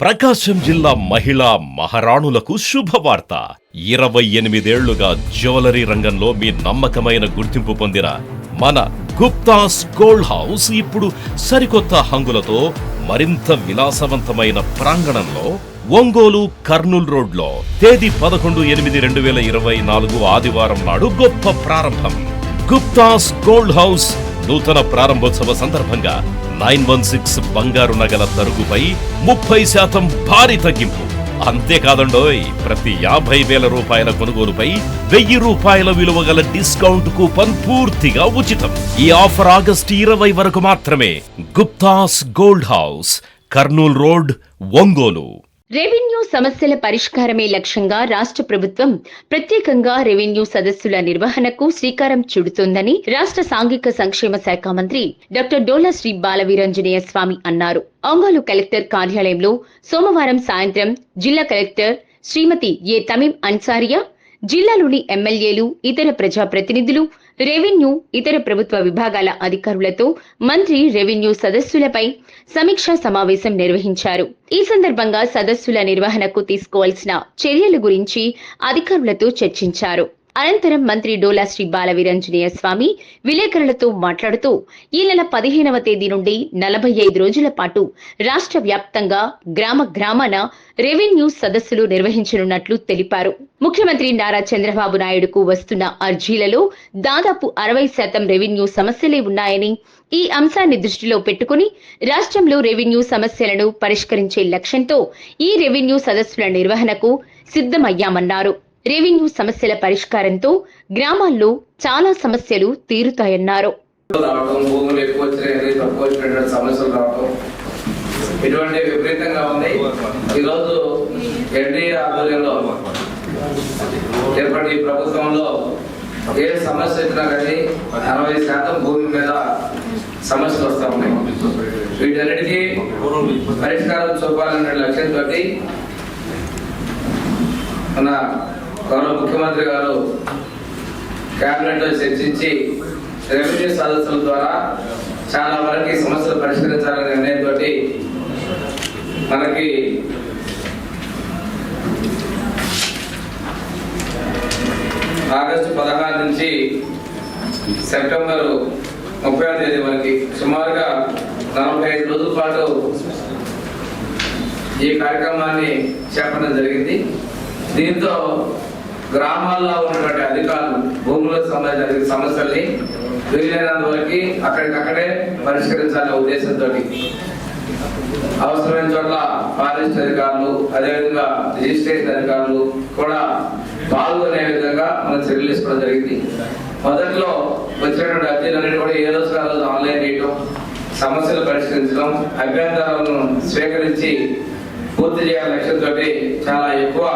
ప్రకాశం జిల్లా మహిళా మహారాణులకు శుభవార్త. 28 ఏళ్లుగా జ్యువెలరీ రంగంలో మీ నమ్మకమైన గుర్తింపు పొందిన మన గుప్తాస్ గోల్డ్ హౌస్ ఇప్పుడు సరికొత్త హంగులతో మరింత విలాసవంతమైన ప్రాంగణంలో ఒంగోలు కర్నూల్ రోడ్లో తేదీ 11/8/2024 ఆదివారం నాడు గొప్ప ప్రారంభం. గుప్తాస్ గోల్డ్ హౌస్ నూతన ప్రారంభోత్సవ సందర్భంగా 916 బంగారు నగల తరుగుపై 30% భారీ తగ్గింపు. అంతేకాదండోయ్, ప్రతి 50,000 రూపాయల కొనుగోలుపై 1000 రూపాయల విలువ గల డిస్కౌంట్ కూపన్ పూర్తిగా ఉచితం. ఈ ఆఫర్ ఆగస్టు 20 వరకు మాత్రమే. Gupta's gold house, Kurnool road, Ongole. Revenue సమస్యల పరిష్కారమే లక్ష్యంగా రాష్ట్ర ప్రభుత్వం ప్రత్యేకంగా రెవెన్యూ సదస్సుల నిర్వహణకు శ్రీకారం చుడుతోందని రాష్ట్ర సాంఘిక సంక్షేమ శాఖ మంత్రి డాక్టర్ డోలా శ్రీ బాలవీరాంజనేయ స్వామి అన్నారు. ఒంగోలు కలెక్టర్ కార్యాలయంలో సోమవారం సాయంత్రం జిల్లా కలెక్టర్ శ్రీమతి ఏ తమీం అన్సారియా, జిల్లాలోని ఎమ్మెల్యేలు, ఇతర ప్రజాప్రతినిధులు, రెవెన్యూ, ఇతర ప్రభుత్వ విభాగాల అధికారులతో మంత్రి రెవెన్యూ సదస్సులపై సమీక్షా సమావేశం నిర్వహించారు. ఈ సందర్భంగా సదస్సుల నిర్వహణకు తీసుకోవాల్సిన చర్యల గురించి అధికారులతో చర్చించారు. అనంతరం మంత్రి డోలా శ్రీ బాలవీరాంజనేయ స్వామి విలేకరులతో మాట్లాడుతూ ఈ నెల 15వ తేదీ నుండి 45 రోజుల పాటు రాష్ట్ర వ్యాప్తంగా గ్రామాన రెవెన్యూ సదస్సులు నిర్వహించనున్నట్లు తెలిపారు. ముఖ్యమంత్రి నారా చంద్రబాబు నాయుడుకు వస్తున్న అర్జీలలో దాదాపు 60% రెవెన్యూ సమస్యలే ఉన్నాయని, ఈ అంశాన్ని దృష్టిలో పెట్టుకుని రాష్ట్రంలో రెవెన్యూ సమస్యలను పరిష్కరించే లక్ష్యంతో ఈ రెవెన్యూ సదస్సుల నిర్వహణకు సిద్ధమయ్యామన్నారు. రెవెన్యూ సమస్యల పరిష్కారంతో గ్రామాల్లో చాలా సమస్యలు తీరుతాయన్నారు. ఇటువంటి విపరీతంగా ఉంది. ఈరోజు ఎన్డీఏ ఆధ్వర్యంలో ఏర్పడి ప్రభుత్వంలో ఏ సమస్య వచ్చినా కానీ 60% భూమి మీద సమస్యలు వస్తూ ఉన్నాయి. వీటన్నిటికీ పరిష్కారం చూపాలనే లక్ష్యంతో మన గౌరవ ముఖ్యమంత్రి గారు కేబినెట్ లో చర్చించి రెవెన్యూ సదస్సుల ద్వారా చాలా వరకు సమస్యలు పరిష్కరించాలనే నిర్ణయంతో మనకి ఆగస్టు 16 నుంచి సెప్టెంబర్ 30వ తేదీ వరకు సుమారుగా 45 రోజుల పాటు ఈ కార్యక్రమాన్ని చేపట్టడం జరిగింది. దీంతో గ్రామాల్లో ఉన్నటువంటి అధికారులు భూములకు సంబంధించిన సమస్యల్ని వీలైనంత వరకు అక్కడికక్కడే పరిష్కరించాలనే ఉద్దేశంతో అవసరమైన చోట్ల ఫారెస్ట్ అధికారులు, అదేవిధంగా రిజిస్ట్రేషన్ అధికారులు కూడా పాల్గొనే విధంగా మనం చర్యలు తీసుకోవడం జరిగింది. మొదట్లో వచ్చినటువంటి అర్జీలన్నిటి కూడా ఏ రోజు రోజు ఆన్లైన్ చేయడం, సమస్యలు పరిష్కరించడం, అభ్యంతరాలను స్వీకరించి పూర్తి చేయాలనే లక్ష్యంతో చాలా ఎక్కువ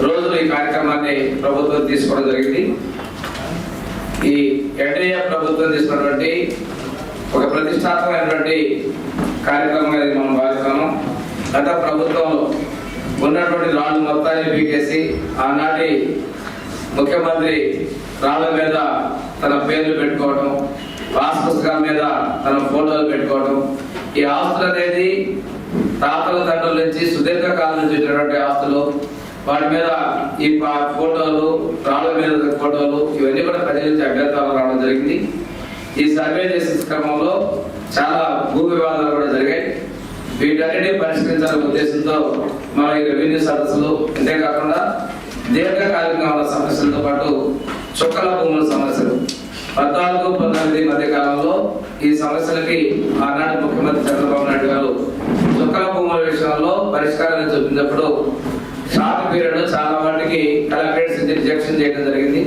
రోజులు ఈ కార్యక్రమాన్ని ప్రభుత్వం తీసుకోవడం జరిగింది. ఈ ఎన్డీఏ ప్రభుత్వం తీసుకున్నటువంటి ఒక ప్రతిష్టాత్మకమైనటువంటి కార్యక్రమంగా మనం భావిస్తాము. గత ప్రభుత్వంలో ఉన్నటువంటి రాళ్ళు మొత్తాన్ని పీకేసి ఆనాటి ముఖ్యమంత్రి రాళ్ళ మీద తన పేర్లు పెట్టుకోవడం, పాస్ పుస్తకాల మీద తన ఫోటోలు పెట్టుకోవడం, ఈ ఆస్తులు అనేది తాతల తండ్రుల నుంచి సుదీర్ఘకాలం నుంచి వచ్చినటువంటి ఆస్తులు, వాటి మీద ఈ ఫోటోలు, రాళ్ళ మీద ఫోటోలు, ఇవన్నీ కూడా ప్రజల నుంచి అభ్యంతరాలు రావడం జరిగింది. ఈ సర్వే చేసే క్రమంలో చాలా భూ వివాదాలు కూడా జరిగాయి. వీటన్నిటిని పరిష్కరించాలనే ఉద్దేశంతో మన ఈ రెవెన్యూ సదస్సులు, అంతేకాకుండా దీర్ఘకాలికంగా ఉన్న సమస్యలతో పాటు చుక్కల భూముల సమస్యలు 14-19 మధ్య కాలంలో ఈ సమస్యలకి ఆనాటి ముఖ్యమంత్రి చంద్రబాబు నాయుడు గారు చుక్కల భూముల విషయంలో పరిష్కారాన్ని చూపినప్పుడు షార్ట్ పీరియడ్ చాలా వాటికి కలెక్టరేట్స్ రిజెక్షన్ చేయడం జరిగింది.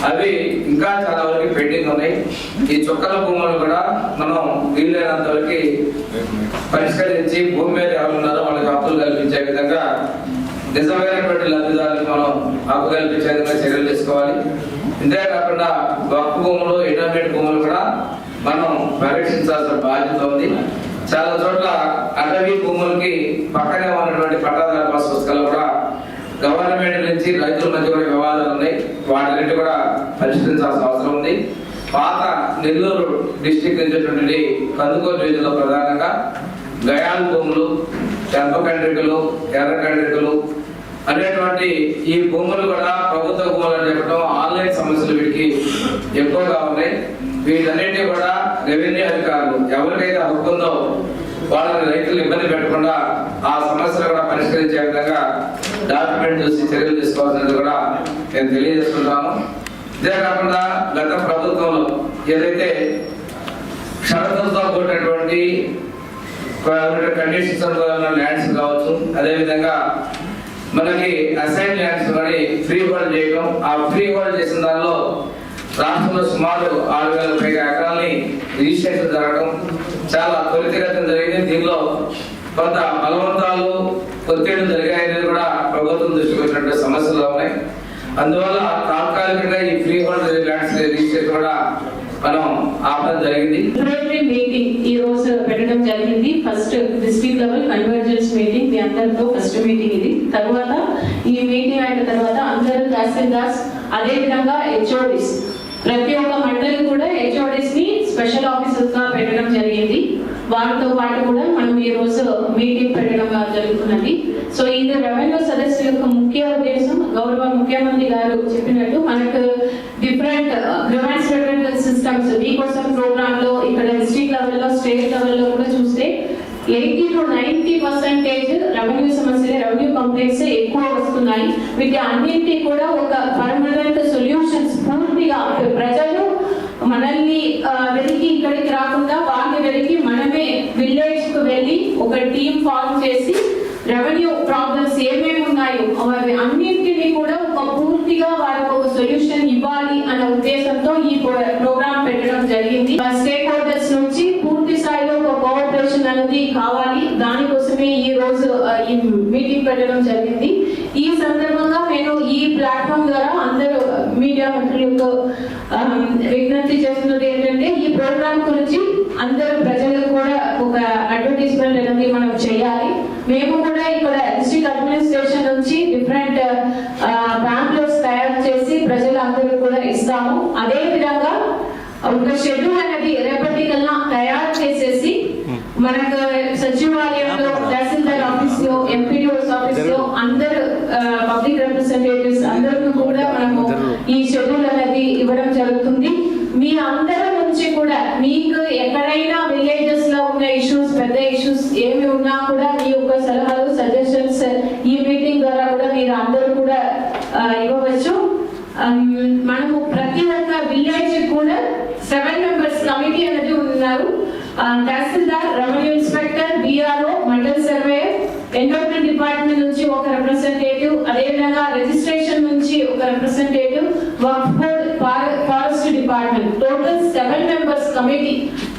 అవి ఇంకా చాలా వరకు పెండింగ్ ఉన్నాయి. ఈ చుక్కల భూములు కూడా మనం వీలైనంత వరకు పరిష్కరించి భూమి మీద ఎవరు ఉన్నారో వాళ్ళకి హక్కులు కల్పించే విధంగా, నిజమైనటువంటి లబ్ధిదారులకు మనం హక్కు కల్పించే విధంగా చర్యలు తీసుకోవాలి. ఇంతేకాకుండా వక్ఫ్ భూములు, ఇంటర్మీడియట్ భూములు కూడా మనం పరిరక్షించాల్సిన బాధ్యత ఉంది. చాలా చోట్ల అటవీ భూములకి పక్కనే ఉన్నటువంటి పట్టాదారు పాస్ పుస్తకాలు కూడా గవర్నమెంట్ నుంచి రైతుల మధ్య కూడా వివాదాలు ఉన్నాయి. వాటిని కూడా పరిష్కరించాల్సిన అవసరం ఉంది. పాత నెల్లూరు డిస్ట్రిక్ట్ నుంచి కందుకూరు జిల్లాలో ప్రధానంగా గయాల్ భూములు, ఎర్ర కండ్రికలు, ఎర్ర కండ్రికలు అనేటువంటి ఈ భూములు కూడా ప్రభుత్వ భూములు అని చెప్పడం ఆన్లైన్ సమస్యలు వీటికి ఎక్కువగా ఉన్నాయి. వీటన్నిటినీ కూడా రెవెన్యూ అధికారులు ఎవరికైతే హక్కు ఉందో వాళ్ళని రైతులు ఇబ్బంది పెట్టకుండా ఆ సమస్యలు కూడా పరిష్కరించే విధంగా డాక్యుమెంట్ చూసి చర్యలు తీసుకోవాల్సింది కూడా నేను తెలియజేస్తున్నాను. ఇదే కాకుండా గత ప్రభుత్వంలో ఏదైతే షరతులతో కూడినటువంటి కండిషన్స్ ల్యాండ్స్ కావచ్చు, అదేవిధంగా మనకి అసైన్ ల్యాండ్స్ కానీ ఫ్రీ హోల్డ్ చేయడం, ఆ ఫ్రీ హోల్డ్ చేసిన దానిలో రాష్ట్రంలో సుమారు 6,000 పైగా ఎకరాలని రిజిస్ట్రేషన్ జరగడం చాలా త్వరితగతిన జరిగింది. దీనిలో కొంత బలవంతాలు ఒత్తిళ్లు జరిగాయని కూడా ప్రభుత్వం దృష్టికి వచ్చినటువంటి సమస్యలు ఉన్నాయి. అందువల్ల తాత్కాలికంగా ఈ ఫ్రీ హోల్డ్ ల్యాండ్స్ రిజిస్ట్రేషన్ కూడా మనం ఆపడం జరిగింది. మీటింగ్ ఈ రోజు పెట్టడం జరిగింది. First district level convergence meeting, మీ అందరితో ఫస్ట్ మీటింగ్ ఇది. తర్వాత ఈ మీటింగ్ అయిన తర్వాత అందరూ తహసీల్దార్స్, అదే విధంగా హెచ్ఓడిస్, ప్రతి ఒక్క మండలి కూడా హెచ్ఓడిస్ ని స్పెషల్ ఆఫీసర్స్ గా పెట్టడం జరిగింది. వారితో పాటు కూడా మనం ఈ రోజు మీటింగ్ పెట్టడం జరుగుతున్నది. సో ఇది రెవెన్యూ సదస్సు యొక్క ముఖ్య ఉద్దేశం. గౌరవ ముఖ్యమంత్రి గారు చెప్పినట్టు మనకు డిఫరెంట్ గ్రాంట్స్ ఫెడరల్ సిస్టమ్స్ మీకోసం ప్రోగ్రామ్ లో ఇక్కడ డిస్ట్రిక్ట్ లెవెల్లో, స్టేట్ లెవెల్లో కూడా చూస్తే 80 to 90% రెవెన్యూ సమస్యలు, రెవెన్యూ కంప్లైంట్స్ ఎక్కువ వస్తున్నాయి. వీటి అన్నింటి కూడా ఒక పర్మనెంట్ సొల్యూషన్స్ పూర్తిగా ప్రజలు మనల్ని వెలికి ఇక్కడికి రాకుండా వాళ్ళని వెలికి మనమే విలేజ్ కు వెళ్ళి ఒక టీం ఫార్మ్ చేసి రెవెన్యూ ప్రాబ్లమ్స్ ఏమేమి ఉన్నాయో అవి అన్నింటినీ కూడా ఒక పూర్తిగా వాళ్ళకి ఒక సొల్యూషన్ ఇవ్వాలి అనే ఉద్దేశంతో ఈ ప్రోగ్రామ్ పెట్టడం జరిగింది. స్టేక్ హోల్డర్స్ నుంచి పూర్తి స్థాయిలో ఒక కోఆపరేషన్ అనేది కావాలి. దానికోసమే ఈ రోజు ఈ మీటింగ్ పెట్టడం జరిగింది. ఈ సందర్భంగా నేను ఈ ప్లాట్ఫామ్ ద్వారా అందరూ మీడియా మిత్రులకు విజ్ఞప్తి చేస్తున్నది ఏంటంటే, ఈ ప్రోగ్రామ్ గురించి అందరూ ప్రజలకు కూడా ఒక అడ్వర్టైజ్మెంట్ అనేది మనం చేయాలి. మేము కూడా ఇక్కడ డిస్ట్రిక్ట్ అడ్మినిస్ట్రేషన్ నుంచి డిఫరెంట్ ప్యాంప్లెట్స్ తయారు చేసి ప్రజలందరూ కూడా ఇస్తాము. అదే విధంగా ఒక షెడ్యూల్ అనేది రేపటికల్లా తయారు చేసేసి మనకు సచివాలయంలో, తహసీల్దార్ ఆఫీస్ లో, ఎంపీడీఓస్ ఆఫీస్ లో అందరు పబ్లిక్ రిప్రజెంటేటివ్స్ అందరికీ కూడా మనము ఈ షెడ్యూల్ అనేది ఇవ్వడం జరుగుతుంది. మీ అందరి నుంచి కూడా మీకు ఎక్కడైనా విలేజెస్ లో ఉన్న ఇష్యూస్, పెద్ద ఇష్యూస్ ఏమి ఉన్నా కూడా మీ యొక్క సలహాలు, సజెషన్స్ ఈ మీటింగ్ ద్వారా కూడా మీరు అందరూ కూడా ఇవ్వవచ్చు. మనము ప్రతి ఒక్క విలేజ్ కూడా 7 members కమిటీ అనేది ఉన్నారు. Tahsildar, revenue inspector, BRO, mandal surveyor, environment department నుంచి ఒక రిప్రజెంటేటివ్, అదేవిధంగా రిజిస్ట్రేషన్ నుంచి ఒక representative, Waqf board, forest department, total 7 members కమిటీ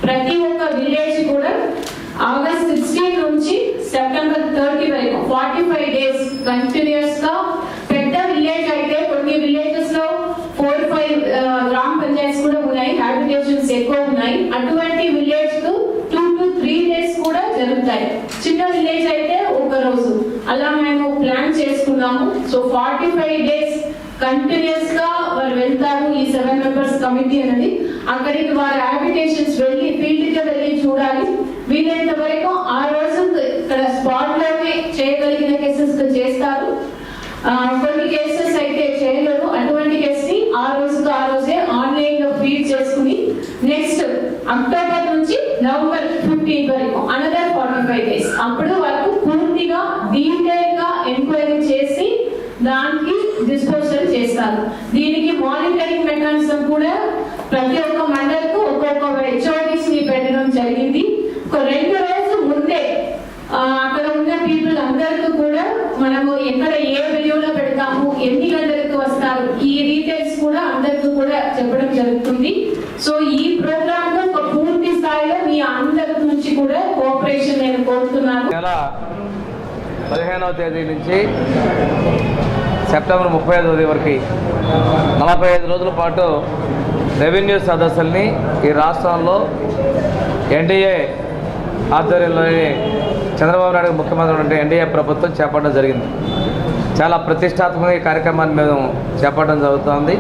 ప్రతి ఒక్క విలేజ్ కూడా ఆగస్ట్ 16 నుంచి సెప్టెంబర్ 30 వరకు 45 days కంటిన్యూస్ గా. పెద్ద విలేజ్ అయితే కొన్ని విలేజెస్ లో 4-5 గ్రామ పంచాయతీస్ కూడా ఉన్నాయి, హ్యాబిటేషన్స్ ఎక్కువ ఉన్నాయి. అటువంటి విలేజ్ కు 2 to 3 days కూడా జరుగుతాయి. చిన్న విలేజ్ అయితే ఒక రోజు అలా మేము ప్లాన్ చేసుకున్నాము. సో 45 days కంటిన్యూస్ గా వారు వెళ్తారు. ఈ 7 members కమిటీ అనేది అక్కడికి వారి హ్యాబిటేషన్స్ వెళ్ళి ఫీల్డ్ కి వెళ్ళి చూడాలి. వీలైనంత వరకు ఆ రోజు ఇక్కడ స్పాట్ లోనే చేయగలిగిన కేసెస్ చేస్తారు. కొన్ని కేసెస్ అయితే చేయలేరు. అటువంటి కేసు ని ఆ రోజే ఆన్లైన్ లో ఫీడ్ చేసుకుని నెక్స్ట్ అక్టోబర్ నుంచి నవంబర్ 15 వరకు అనదర్ 45 days అప్పుడు వరకు పూర్తిగా డీటెయిల్ గా ఎంక్వైరీ చేసి దానికి డిస్పోజల్ చేస్తారు. దీనికి మానిటరింగ్ మెకానిజం కూడా ప్రతి ఒక్క మండలకు ఒక్కొక్క హెచ్ఓడిస్ ని పెట్టడం జరిగింది. ఒక 2 రోజుల ముందే అక్కడ ఉన్న పీపుల్ అందరికీ కూడా మనము ఎక్కడ ఏ వీడియోలో పెడతాము, ఎన్ని గంటలకు వస్తారు, ఈ డీటెయిల్స్ కూడా అందరికీ కూడా చెప్పడం జరుగుతుంది. సో ఈ ప్రోగ్రామ్ లో ఒక పూర్తి స్థాయిలో మీ అందరి నుంచి కూడా కోఆపరేషన్ నేను కోరుతున్నాను. 15వ తేదీ నుంచి సెప్టెంబర్ 35 వరకు 45 రోజుల పాటు రెవెన్యూ సదస్సుల్ని ఈ రాష్ట్రంలో ఎన్డీఏ ఆధ్వర్యంలోని చంద్రబాబు నాయుడు ముఖ్యమంత్రి ఉంటే ఎన్డీఏ ప్రభుత్వం చేపట్టడం జరిగింది. చాలా ప్రతిష్టాత్మక ఈ కార్యక్రమాన్ని మేము చేపట్టడం జరుగుతుంది.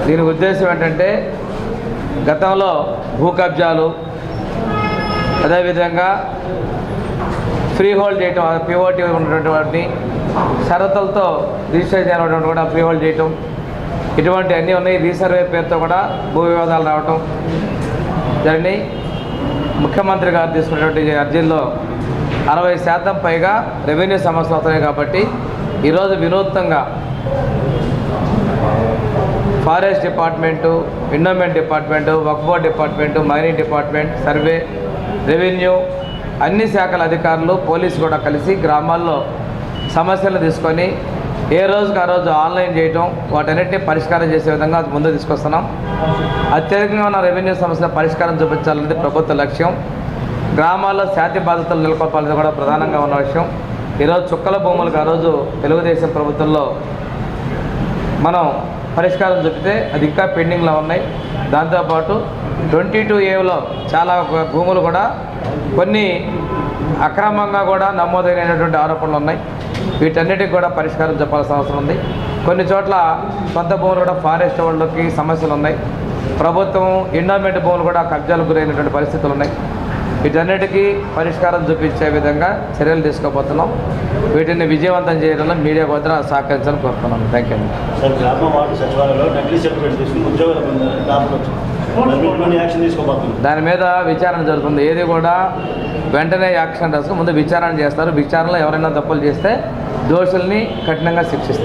దీని ఉద్దేశం ఏంటంటే, గతంలో భూ కబ్జాలు, అదేవిధంగా ఫ్రీ హోల్డ్ చేయటం, పిఓటీ ఉన్నటువంటి వాటిని షరతులతో రిజిస్టర్ చేయడం కూడా ఫ్రీ హోల్డ్ చేయటం, ఇటువంటి అన్నీ ఉన్నాయి. రీసర్వే పేరుతో కూడా భూ వివాదాలు రావటం జరిగినాయి. ముఖ్యమంత్రి గారు తీసుకున్నటువంటి అర్జీల్లో 60% పైగా రెవెన్యూ సమస్యలు అవుతున్నాయి. కాబట్టి ఈరోజు వినూత్నంగా forest department, endowment department, Waqf board department, mining department, survey, revenue అన్ని శాఖల అధికారులు, పోలీసు కూడా కలిసి గ్రామాల్లో సమస్యలను తీసుకొని ఏ రోజుకి ఆ రోజు ఆన్లైన్ చేయటం, వాటన్నిటిని పరిష్కారం చేసే విధంగా ముందు తీసుకొస్తున్నాం. అత్యధికంగా ఉన్న రెవెన్యూ సమస్యల పరిష్కారం చూపించాలనేది ప్రభుత్వ లక్ష్యం. గ్రామాల్లో శాంతి బాధ్యతలు నెలకొల్పాలనేది కూడా ప్రధానంగా ఉన్న విషయం. ఈరోజు చుక్కల భూములకు ఆ రోజు తెలుగుదేశం ప్రభుత్వంలో మనం పరిష్కారం చూపితే అది ఇంకా పెండింగ్లో ఉన్నాయి. దాంతోపాటు 22A చాలా భూములు కూడా కొన్ని అక్రమంగా కూడా నమోదైనటువంటి ఆరోపణలు ఉన్నాయి. వీటన్నిటికి కూడా పరిష్కారం చెప్పాల్సిన అవసరం ఉంది. కొన్ని చోట్ల సొంత భూములు కూడా ఫారెస్ట్ వాళ్ళకి సమస్యలు ఉన్నాయి. ప్రభుత్వం ఎండోమెంట్ భూములు కూడా కబ్జాలకు గురైనటువంటి పరిస్థితులు ఉన్నాయి. వీటన్నిటికీ పరిష్కారం చూపించే విధంగా చర్యలు తీసుకోబోతున్నాం. వీటిని విజయవంతం చేయడంలో మీడియా కూడా సహకరించాలని కోరుతున్నాను. Thank you. సార్, గ్రామ వార్డు సచివాలయంలో నకిలీ సర్టిఫికేట్ తీసుకుని ఉద్యోగాలు యాక్షన్ తీసుకోబోతున్నాం. దాని మీద విచారణ జరుగుతుంది. ఏది కూడా వెంటనే యాక్షన్ రాసుకుని ముందు విచారణ చేస్తారు. విచారణలో ఎవరైనా తప్పులు చేస్తే దోషుల్ని కఠినంగా శిక్షిస్తారు.